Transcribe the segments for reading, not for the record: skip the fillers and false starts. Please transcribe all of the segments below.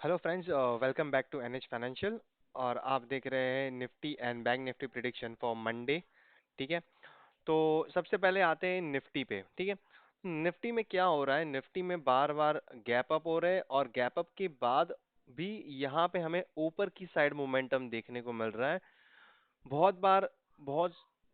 Hello friends, welcome back to NH financial. और आप देख रहे हैं Nifty and bank Nifty prediction for Monday. ठीक है। तो सबसे पहले आते हैं निफ्टी पे। ठीक है। निफ्टी में क्या हो रहा है, निफ्टी में बार बार गैप अप हो रहे हैं और गैप अप के बाद भी यहाँ पे हमें ऊपर की साइड मोमेंटम देखने को मिल रहा है। बहुत बार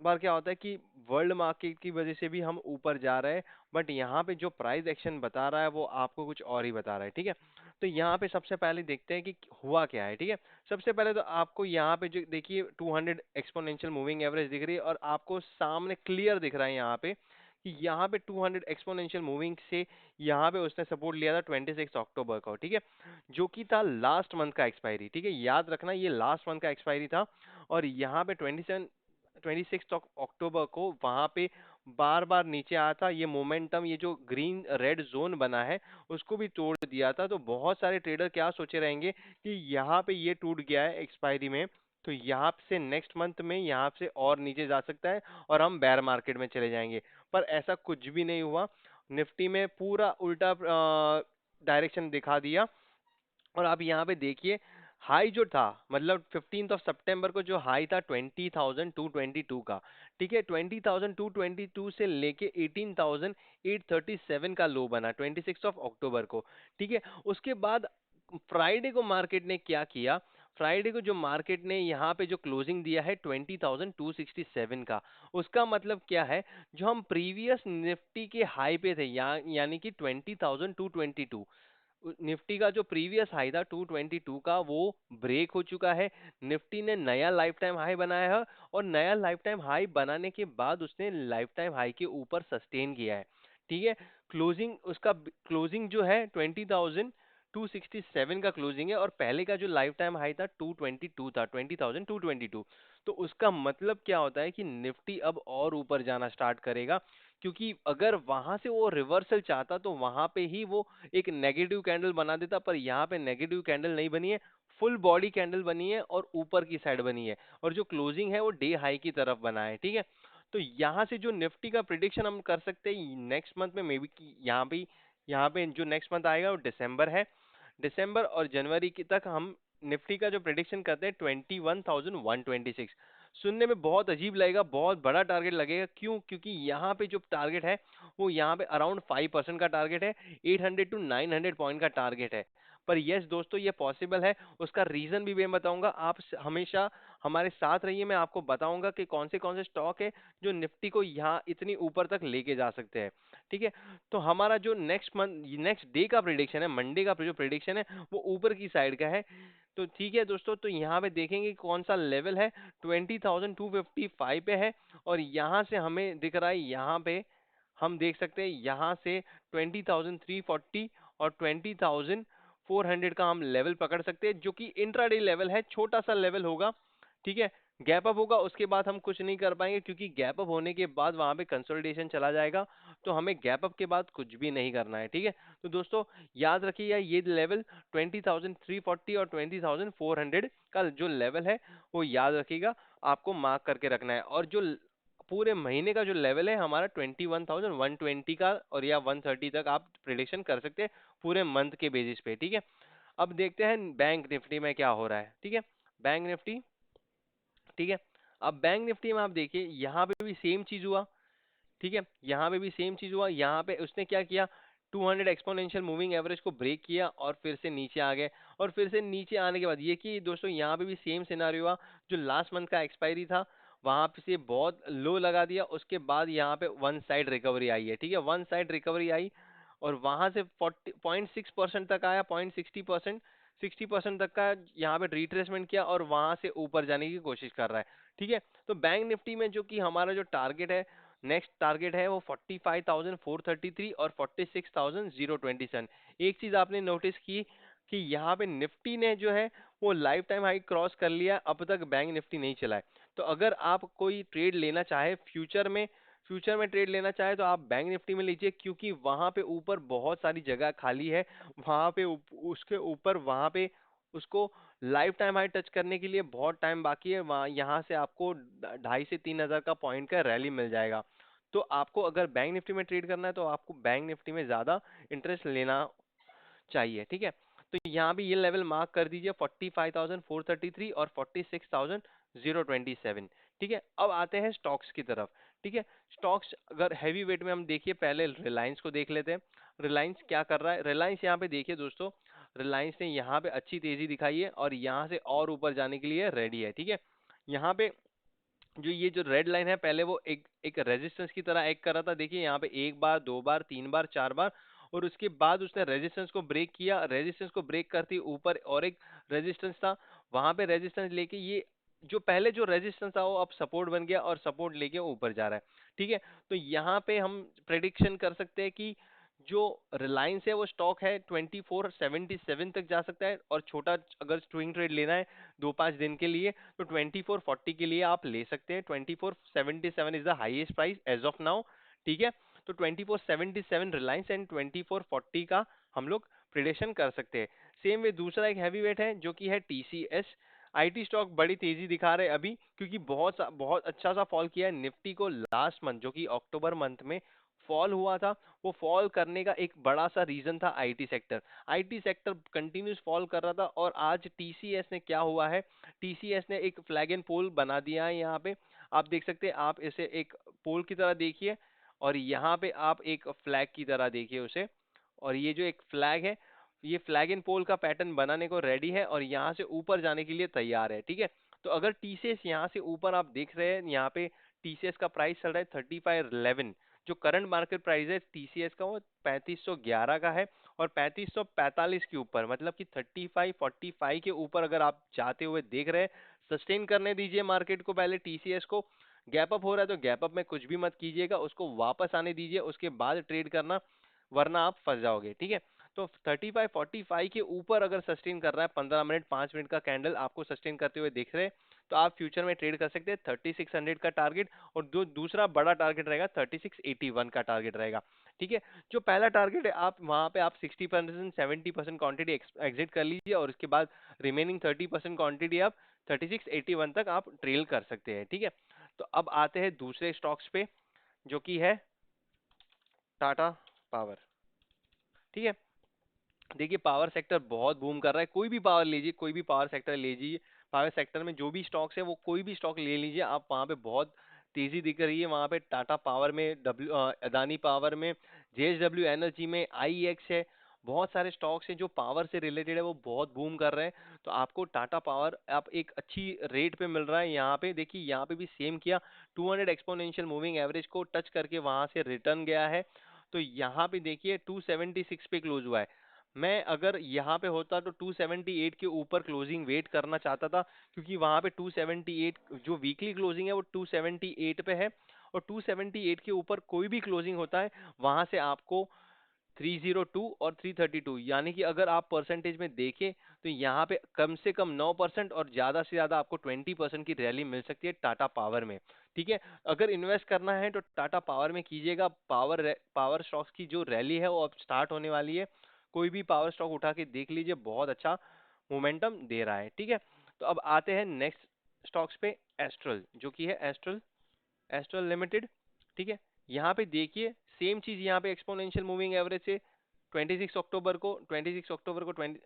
क्या होता है कि वर्ल्ड मार्केट की वजह से भी हम ऊपर जा रहे हैं, बट यहाँ पे जो प्राइस एक्शन बता रहा है वो आपको कुछ और ही बता रहा है। ठीक है। तो यहाँ पे सबसे पहले देखते हैं कि हुआ क्या है। ठीक है। सबसे पहले तो आपको यहाँ पे जो देखिए 200 एक्सपोनेंशियल मूविंग एवरेज दिख रही है और आपको सामने क्लियर दिख रहा है यहाँ पे कि यहाँ पे 200 एक्सपोनेंशियल मूविंग से यहाँ पे उसने सपोर्ट लिया था 26 अक्टूबर को। ठीक है। जो कि था लास्ट मंथ का एक्सपायरी। ठीक है, याद रखना ये लास्ट मंथ का एक्सपायरी था। और यहाँ पे 26 अक्टूबर को वहां पे बार बार नीचे आया था। ये मोमेंटम, ये जो ग्रीन रेड जोन बना है उसको भी तोड़ दिया था। तो बहुत सारे ट्रेडर क्या सोचे रहेंगे कि यहाँ पे ये टूट गया है एक्सपायरी में, तो यहाँ से नेक्स्ट मंथ में यहाँ से और नीचे जा सकता है और हम बेयर मार्केट में चले जाएंगे। पर ऐसा कुछ भी नहीं हुआ। निफ्टी में पूरा उल्टा डायरेक्शन दिखा दिया। और आप यहाँ पे देखिए, हाई जो था मतलब 15 सितंबर को जो हाई था 20,222 का। ठीक है, 20,222 से लेके 18,837 का लो बना 26 अक्टूबर को। ठीक है। उसके बाद फ्राइडे को मार्केट ने क्या किया, फ्राइडे को जो मार्केट ने यहाँ पे जो क्लोजिंग दिया है 20,267 का, उसका मतलब क्या है, जो हम प्रीवियस निफ्टी के हाई पे थे यानी कि 20,222, निफ्टी का जो प्रीवियस हाई था 222 का वो ब्रेक हो चुका है। निफ्टी ने नया लाइफ टाइम हाई बनाया है और नया लाइफ टाइम हाई बनाने के बाद उसने लाइफ टाइम हाई के ऊपर सस्टेन किया है। ठीक है। क्लोजिंग उसका क्लोजिंग जो है 20,267 का क्लोजिंग है और पहले का जो लाइफ टाइम हाई था 222 था, 20,222। तो उसका मतलब क्या होता है कि निफ्टी अब और ऊपर जाना स्टार्ट करेगा, क्योंकि अगर वहां से वो रिवर्सल चाहता तो वहां पे ही वो एक नेगेटिव कैंडल बना देता, पर यहाँ पे नेगेटिव कैंडल नहीं बनी है, फुल बॉडी कैंडल बनी है और ऊपर की साइड बनी है। और जो क्लोजिंग है वो डे हाई की तरफ बना है। ठीक है। तो यहाँ से जो निफ्टी का प्रिडिक्शन हम कर सकते हैं नेक्स्ट मंथ में, मे बी कि यहाँ पे जो नेक्स्ट मंथ आएगा वो दिसंबर है। दिसंबर और जनवरी की तक हम निफ्टी का जो प्रिडिक्शन करते हैं 21,126। सुनने में बहुत अजीब लगेगा, बहुत बड़ा टारगेट लगेगा। क्यों? क्योंकि यहाँ पे जो टारगेट है वो यहाँ पे अराउंड 5% का टारगेट है, 800 टू 900 पॉइंट का टारगेट है। पर यस दोस्तों, ये पॉसिबल है। उसका रीजन भी मैं बताऊंगा। आप हमेशा हमारे साथ रहिए, मैं आपको बताऊंगा कि कौन से स्टॉक है जो निफ्टी को यहाँ इतनी ऊपर तक लेके जा सकते हैं। ठीक है। तो हमारा जो नेक्स्ट डे का प्रिडिक्शन है, मंडे का जो प्रिडिक्शन है वो ऊपर की साइड का है। तो ठीक है दोस्तों, तो यहाँ पे देखेंगे कौन सा लेवल है, 20,255 पे है। और यहाँ से हमें दिख रहा है, यहाँ पे हम देख सकते हैं यहाँ से 20,340 और 20,400 का हम लेवल पकड़ सकते हैं, जो कि इंट्राडे लेवल है, छोटा सा लेवल होगा। ठीक है। गैप अप होगा, उसके बाद हम कुछ नहीं कर पाएंगे, क्योंकि गैप अप होने के बाद वहां पे कंसोलिडेशन चला जाएगा। तो हमें गैप अप के बाद कुछ भी नहीं करना है। ठीक है। तो दोस्तों याद रखिए, ये लेवल 20,340 और 20,400 का जो लेवल है वो याद रखिएगा, आपको मार्क करके रखना है। और जो पूरे महीने का जो लेवल है हमारा 21,120 का और या 130 तक आप प्रिडिक्शन कर सकते हैं पूरे मंथ के बेसिस पे। ठीक है। अब देखते हैं बैंक निफ्टी में क्या हो रहा है। ठीक है। Bank Nifty. ठीक है। अब बैंक निफ्टी में आप देखिए, यहाँ पे भी सेम चीज हुआ। ठीक है। यहाँ पे भी सेम चीज हुआ। यहाँ पे उसने क्या किया, 200 एक्सपोनेंशियल मूविंग एवरेज को ब्रेक किया और फिर से नीचे आ गए। और फिर से नीचे आने के बाद ये कि दोस्तों यहाँ पे भी सेम सिनारियो हुआ, जो लास्ट मंथ का एक्सपायरी था वहां पे से बहुत लो लगा दिया। उसके बाद यहाँ पे वन साइड रिकवरी आई है। ठीक है, वन साइड रिकवरी आई और वहां से 40.6% तक आया, 0.60%, 60% तक का यहाँ पे रिट्रेसमेंट किया और वहां से ऊपर जाने की कोशिश कर रहा है। ठीक है। तो बैंक निफ्टी में जो कि हमारा जो टारगेट है, नेक्स्ट टारगेट है वो 45,433 और 46,027। एक चीज आपने नोटिस की कि यहाँ पे निफ्टी ने जो है वो लाइफ टाइम हाई क्रॉस कर लिया, अब तक बैंक निफ्टी नहीं चला है। तो अगर आप कोई ट्रेड लेना चाहे फ्यूचर में ट्रेड लेना चाहे तो आप बैंक निफ्टी में लीजिए, क्योंकि वहां पे ऊपर बहुत सारी जगह खाली है। वहां पे उसके ऊपर वहां पे उसको लाइफ टाइम हाई टच करने के लिए बहुत टाइम बाकी है। वहाँ यहाँ से आपको 2,500 से 3,000 का पॉइंट का रैली मिल जाएगा। तो आपको अगर बैंक निफ्टी में ट्रेड करना है तो आपको बैंक निफ्टी में ज्यादा इंटरेस्ट लेना चाहिए। ठीक है। तो यहाँ पे ये लेवल मार्क कर दीजिए 45,433 और 46,027। ठीक है, अब आते हैं स्टॉक्स की तरफ। ठीक है, स्टॉक्स अगर हैवी वेट में हम देखिए, पहले रिलायंस को देख लेते हैं। रिलायंस क्या कर रहा है, रिलायंस यहाँ पे देखिए दोस्तों, रिलायंस ने यहाँ पे अच्छी तेजी दिखाई है और यहाँ से और ऊपर जाने के लिए रेडी है। ठीक है, यहाँ पे जो ये जो रेड लाइन है, पहले वो एक एक रेजिस्टेंस की तरह एक्ट कर रहा था। देखिए यहाँ पे एक बार, दो बार, तीन बार, चार बार, और उसके बाद उसने रेजिस्टेंस को ब्रेक किया। रेजिस्टेंस को ब्रेक करते ऊपर और एक रेजिस्टेंस था, वहां पे रेजिस्टेंस लेके ये जो पहले जो रेजिस्टेंस था वो अब सपोर्ट बन गया और सपोर्ट लेके ऊपर जा रहा है। ठीक है, तो यहाँ पे हम प्रेडिक्शन कर सकते हैं कि जो रिलायंस है वो स्टॉक है 2477 तक जा सकता है, और छोटा अगर स्विंग ट्रेड लेना है 2-5 दिन के लिए तो 2440 के लिए आप ले सकते हैं। 2477 is the highest price as of now. ठीक है, तो 2477 रिलायंस एंड 2440 का हम लोग प्रिडिक्शन कर सकते हैं। सेम वे दूसरा एक हैवी वेट है जो कि है टीसीएस। आईटी स्टॉक बड़ी तेजी दिखा रहे हैं अभी, क्योंकि बहुत अच्छा सा फॉल किया है निफ्टी को लास्ट मंथ, जो कि अक्टूबर मंथ में फॉल हुआ था। वो फॉल करने का एक बड़ा सा रीजन था IT sector. IT sector continuous fall कर रहा था, और आज टीसीएस ने क्या हुआ है, टीसीएस ने एक फ्लैग एंड पोल बना दिया है। यहाँ पे आप देख सकते हैं, आप इसे एक पोल की तरह देखिए और यहाँ पे आप एक फ्लैग की तरह देखिए उसे। और ये जो एक फ्लैग है, ये फ्लैग एंड पोल का पैटर्न बनाने को रेडी है और यहाँ से ऊपर जाने के लिए तैयार है। ठीक है, तो अगर टीसीएस यहाँ से ऊपर आप देख रहे हैं, यहाँ पे टीसीएस का प्राइस चल रहा है 3511। जो करंट मार्केट प्राइस है टीसीएस का वो 3511 का है, और 3545 के ऊपर, मतलब कि 3545 के ऊपर अगर आप जाते हुए देख रहे हैं, सस्टेन करने दीजिए मार्केट को पहले टीसीएस को। गैप अप हो रहा है तो गैप अप में कुछ भी मत कीजिएगा, उसको वापस आने दीजिए, उसके बाद ट्रेड करना, वरना आप फंस जाओगे। ठीक है, तो 3545 के ऊपर अगर सस्टेन कर रहा है, 15 मिनट 5 मिनट का कैंडल आपको सस्टेन करते हुए दिख रहे हैं, तो आप फ्यूचर में ट्रेड कर सकते हैं 3600 का टारगेट, और जो दूसरा बड़ा टारगेट रहेगा 3681 का टारगेट रहेगा। ठीक है, जो पहला टारगेट है आप वहां पे आप 60% 70% क्वांटिटी एग्जिट कर लीजिए, और उसके बाद रिमेनिंग 30% क्वांटिटी आप 3681 तक आप ट्रेल कर सकते हैं। ठीक है, तो अब आते हैं दूसरे स्टॉक्स पे, जो कि है टाटा पावर। ठीक है, देखिए पावर सेक्टर बहुत बूम कर रहा है। कोई भी पावर लीजिए, कोई भी पावर सेक्टर लीजिए, पावर सेक्टर में जो भी स्टॉक्स है वो कोई भी स्टॉक ले लीजिए आप, वहां पे बहुत तेजी दिख रही है। वहां पे टाटा पावर में, अदानी पावर में, जेएसडब्ल्यू एनर्जी में, आईएक्स है, बहुत सारे स्टॉक्स हैं जो पावर से रिलेटेड है, वो बहुत बूम कर रहे हैं। तो आपको टाटा पावर आप एक अच्छी रेट पे मिल रहा है। यहाँ पे देखिए, यहाँ पे भी सेम किया, 200 एक्सपोनेंशियल मूविंग एवरेज को टच करके वहां से रिटर्न गया है। तो यहाँ पे देखिए 276 पे क्लोज हुआ है। मैं अगर यहाँ पे होता तो 278 के ऊपर क्लोजिंग वेट करना चाहता था, क्योंकि वहां पे 278 जो वीकली क्लोजिंग है वो 278 पे है, और 278 के ऊपर कोई भी क्लोजिंग होता है वहां से आपको 302 और 332, यानी कि अगर आप परसेंटेज में देखें तो यहाँ पे कम से कम 9% और ज्यादा से ज्यादा आपको 20% की रैली मिल सकती है टाटा पावर में। ठीक है, अगर इन्वेस्ट करना है तो टाटा पावर में कीजिएगा। पावर स्टॉक्स की जो रैली है वो अब स्टार्ट होने वाली है। कोई भी पावर स्टॉक उठा के देख लीजिए, बहुत अच्छा मोमेंटम दे रहा है। ठीक है, तो अब आते हैं नेक्स्ट स्टॉक्स पे, एस्ट्रल, जो कि है एस्ट्रल, एस्ट्रल लिमिटेड। ठीक है, यहाँ पे देखिए सेम चीज, यहाँ पे एक्सपोनेंशियल मूविंग एवरेज से 26 अक्टूबर को 20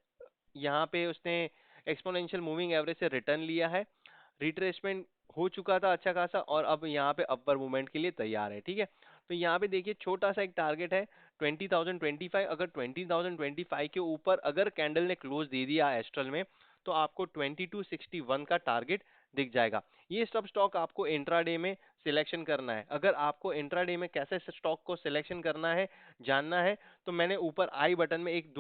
यहाँ पे उसने एक्सपोनेंशियल मूविंग एवरेज से रिटर्न लिया है। रिट्रेसमेंट हो चुका था अच्छा खासा, और अब यहाँ पे अपर मूवमेंट के लिए तैयार है। ठीक है, तो यहाँ पे देखिए छोटा सा एक टारगेट है 20,025। अगर 20,025 के ऊपर अगर कैंडल ने क्लोज दे दिया एस्ट्रल में, तो आपको 2261 का टारगेट दिख जाएगा। ये सब स्टॉक आपको इंट्राडे में सिलेक्शन करना है। अगर आपको इंट्राडे में कैसे स्टॉक को सिलेक्शन करना है जानना है, तो मैंने ऊपर आई बटन में एक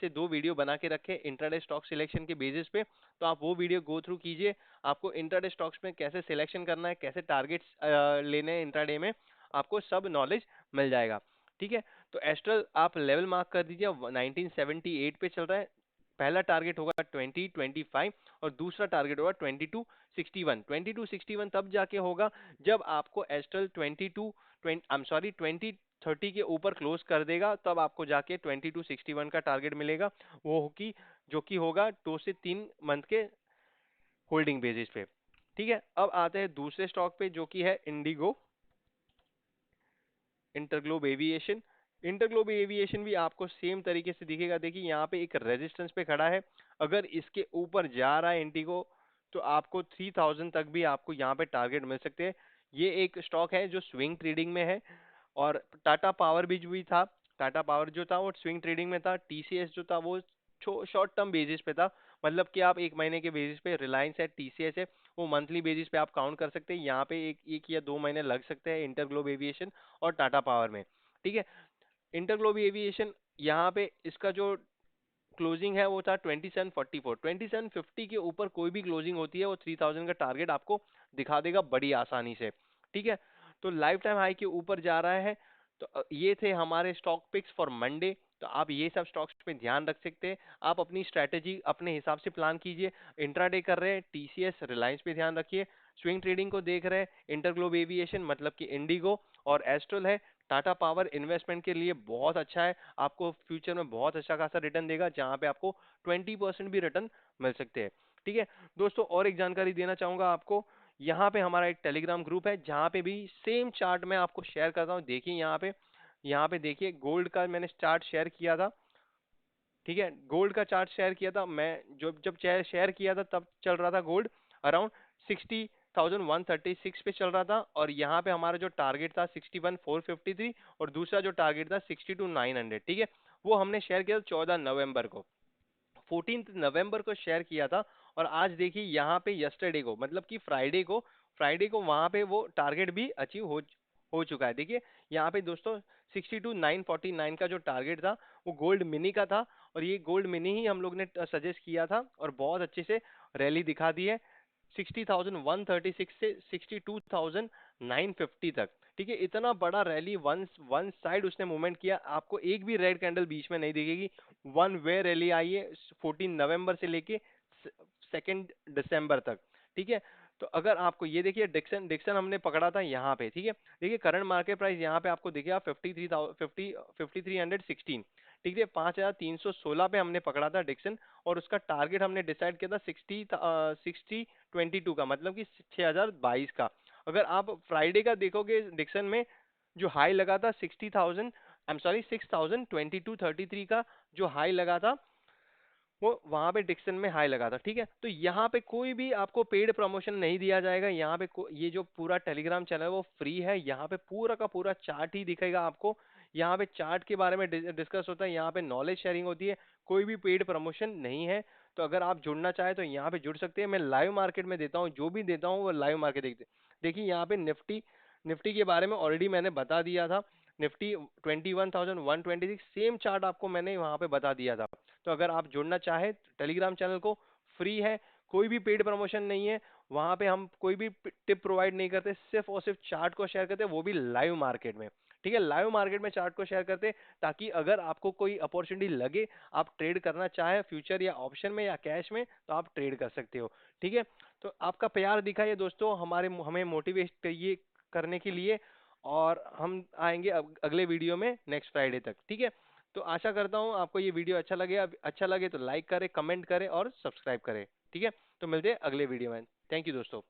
से दो वीडियो बना के रखे इंट्राडे स्टॉक सिलेक्शन के बेसिस पे, तो आप वो वीडियो गो थ्रू कीजिए। आपको इंट्राडे स्टॉक्स में कैसे सिलेक्शन करना है, कैसे टारगेट्स लेने हैं इंट्राडे में, आपको सब नॉलेज मिल जाएगा। ठीक है, तो एस्ट्रल आप लेवल मार्क कर दीजिए, 1978 पे चल रहा है। पहला टारगेट होगा 2025 और दूसरा टारगेट होगा 2261। 2261 तब जाके होगा जब आपको एस्ट्रल 2030 के ऊपर क्लोज कर देगा, तब आपको जाके 2261 का टारगेट मिलेगा। वो की जो कि होगा 2 से 3 मंथ के होल्डिंग बेसिस पे। ठीक है, अब आते हैं दूसरे स्टॉक पे, जो कि है Indigo, InterGlobe aviation. InterGlobe aviation भी आपको सेम तरीके से दिखेगा। देखिए यहाँ पे एक रेजिस्टेंस पे खड़ा है, अगर इसके ऊपर जा रहा है इंडिगो तो आपको 3000 तक भी आपको यहाँ पे टारगेट मिल सकते हैं। ये एक स्टॉक है जो स्विंग ट्रेडिंग में है। और टाटा पावर भी था। टाटा पावर जो था वो स्विंग ट्रेडिंग में था। टीसीएस जो था वो शॉर्ट टर्म बेसिस पे था, मतलब कि आप एक महीने के बेसिस पे, रिलायंस है, टीसीएस है, वो मंथली बेसिस पे आप काउंट कर सकते हैं। यहाँ पे एक या 2 महीने लग सकते हैं इंटरग्लोब एविएशन और टाटा पावर में। ठीक है। इंटरग्लोब एविएशन यहाँ पे इसका जो क्लोजिंग है वो था 2744। 2750 के ऊपर कोई भी क्लोजिंग होती है वो 3000 का टारगेट आपको दिखा देगा बड़ी आसानी से। ठीक है। तो लाइफ टाइम हाई के ऊपर जा रहा है। तो ये थे हमारे स्टॉक पिक्स फॉर मंडे। तो आप ये सब स्टॉक्स पे ध्यान रख सकते हैं। आप अपनी स्ट्रैटेजी अपने हिसाब से प्लान कीजिए। इंट्राडे कर रहे हैं, टीसीएस रिलायंस पे ध्यान रखिए। स्विंग ट्रेडिंग को देख रहे हैं, इंटरग्लोब एविएशन मतलब कि इंडिगो और एस्ट्रल है। टाटा पावर इन्वेस्टमेंट के लिए बहुत अच्छा है, आपको फ्यूचर में बहुत अच्छा खासा रिटर्न देगा, जहां पे आपको 20% भी रिटर्न मिल सकते हैं। ठीक है दोस्तों, और एक जानकारी देना चाहूंगा आपको। यहाँ पे हमारा एक टेलीग्राम ग्रुप है जहाँ पे भी सेम चार्ट मैं आपको शेयर करता हूँ। देखिए यहाँ पे देखिए गोल्ड का मैंने चार्ट शेयर किया था। ठीक है, गोल्ड का चार्ट शेयर किया था मैं, जब जब शेयर किया था तब चल रहा था गोल्ड अराउंड 60,136 पे चल रहा था। और यहाँ पे हमारा जो टारगेट था 61,453 और दूसरा जो टारगेट था 62,900। ठीक है, वो हमने शेयर किया 14 नवंबर को, 14 नवंबर को शेयर किया था। और आज देखिए यहाँ पे यस्टरडे को, मतलब कि फ्राइडे को वहां पे वो टारगेट भी अचीव हो चुका है। देखिए यहाँ पे दोस्तों 62,949 का जो टारगेट था वो गोल्ड मिनी का था। और ये गोल्ड मिनी ही हम लोग ने सजेस्ट किया था और बहुत अच्छे से रैली दिखा दी है 60,136 से 62,950 तक। ठीक है, इतना बड़ा रैली वन वन साइड उसने मूवमेंट किया, आपको एक भी रेड कैंडल बीच में नहीं दिखेगी। वन वे रैली आई है 14 नवंबर से लेके 2 दिसंबर तक। ठीक है, तो अगर आपको ये देखिए डिक्सन डिक्सन हमने पकड़ा था यहाँ पे। ठीक है, देखिए करंट मार्केट प्राइस यहाँ पे आपको दिखेगा 53,116। ठीक है, 5,316 पे हमने पकड़ा था डिक्सन। और उसका टारगेट हमने डिसाइड किया था 60 22 का, मतलब कि 6,022 का। अगर आप फ्राइडे का देखोगे डिक्सन में जो हाई लगा था 6,033 का जो हाई लगा था, वो वहां पे डिक्सन में हाई लगा था। ठीक है, तो यहाँ पे कोई भी आपको पेड प्रमोशन नहीं दिया जाएगा। यहाँ पे ये जो पूरा टेलीग्राम चैनल है वो फ्री है। यहाँ पे पूरा का पूरा चार्ट ही दिखेगा आपको। यहाँ पे चार्ट के बारे में डिस्कस होता है, यहाँ पे नॉलेज शेयरिंग होती है, कोई भी पेड प्रमोशन नहीं है। तो अगर आप जुड़ना चाहे तो यहाँ पे जुड़ सकते हैं। मैं लाइव मार्केट में देता हूँ, जो भी देता हूँ वो लाइव मार्केट देखते। देखिए यहाँ पे निफ्टी निफ्टी के बारे में ऑलरेडी मैंने बता दिया था। निफ्टी 21,126 सेम चार्ट आपको मैंने वहां पे बता दिया था। तो अगर आप जुड़ना चाहे टेलीग्राम चैनल को, फ्री है, कोई भी पेड प्रमोशन नहीं है। वहां पे हम कोई भी टिप प्रोवाइड नहीं करते, सिर्फ और सिर्फ चार्ट को शेयर करते हैं, वो भी लाइव मार्केट में। ठीक है, लाइव मार्केट में चार्ट को शेयर करते हैं, ताकि अगर आपको कोई अपॉर्चुनिटी लगे, आप ट्रेड करना चाहे फ्यूचर या ऑप्शन में या कैश में, तो आप ट्रेड कर सकते हो। ठीक है, तो आपका प्यार दिखाइए दोस्तों, हमें मोटिवेट करिए करने के लिए। और हम आएंगे अगले वीडियो में नेक्स्ट फ्राइडे तक। ठीक है, तो आशा करता हूँ आपको ये वीडियो अच्छा लगे तो लाइक करें, कमेंट करें और सब्सक्राइब करें। ठीक है, तो मिलते हैं अगले वीडियो में। थैंक यू दोस्तों।